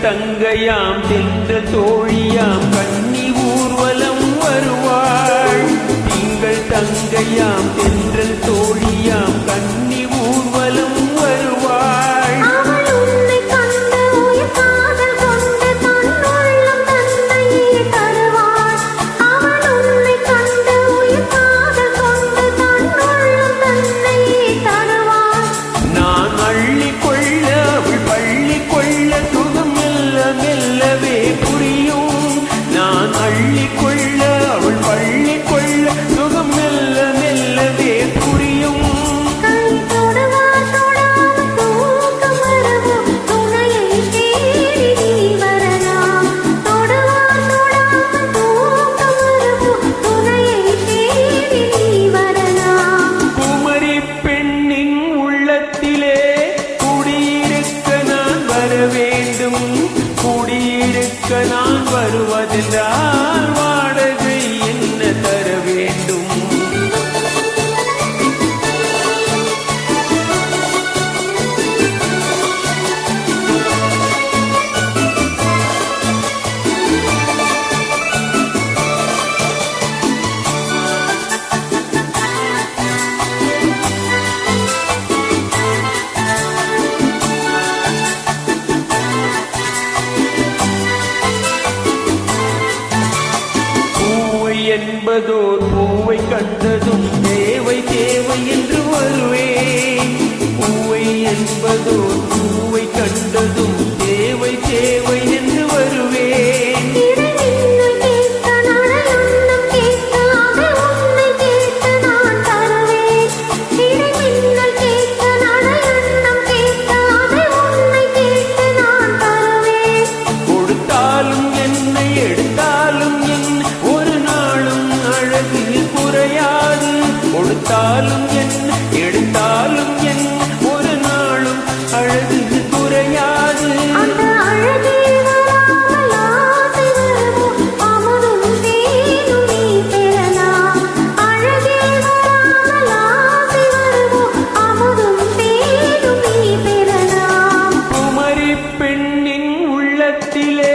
தங்கையாம் தென்றல் தோழியாம் கன்னி ஊர்வலம் வருவாள். திங்கள் தங்கையாம் தென்றல் தோழியாம் கன்னி ஊர்வலம் வருவாள். அவள் உன்னை கண்டு உயிர் காதல் கொண்டு தன்னுள்ளம் தன்னையே தருவாள். அவள் உன்னை கண்டு உயிர் காதல் கொண்டு தன்னுள்ளம் தன்னையே தருவாள். நான் அள்ளிக்கொள்ள அவள் பள்ளி கொள்ள சுகம் மெல்ல மெல்லவே புரியும். நான் அள்ளிக்கொள்ள அவள் பள்ளி கொள்ள சுகம் மெல்ல மெல்லவே புரியும். கை தொடுவார் தொடாமல் தூக்கம் வரவும் துணையை தேடி நீ வரலாம். தொடுவார் தொடாமல் தூக்கம் வரவும் துணையை தேடி நீ வரலாம். குமரி பெண்ணின் உள்ளத்திலே குடியிருக்க நான் வர வேண்டும். குடியிருக்க நான் வருவதென்றால் வாடகை என்ன தர வேண்டும்? பூவை என்பதோர் பூவை கண்டதும் தேவை தேவை என்று வருவேன். பூவை என்பதோர் பூவை கண்டதும் தேவை தேவை என்று வருவேன். இடைமின்னல் கேட்க நடையுண்ணம் கேட்க அதை உன்னை கேட்டு நான் தருவேன். இடைமின்னல் கேட்க நடையுண்ணம் கேட்க அதை உன்னை கேட்டு நான் தருவேன். கொடுத்தாலும் என்னை எடுத்தாலும் என்ன ஒரு நாளும் அழகு குறையாது. கொடுத்தாலும் என்ன எடுத்தாலும் என்ன ஒரு நாளும் அழகு குறையாது. அந்த அழகே வராமல் ஆசை வருமோ அமுதும் தேனும் நீ பெறலாம். அழகே வராமல் ஆசை வருமோ அமுதும் தேனும் நீ பெறலாம். குமரி பெண்ணின் உள்ளத்திலே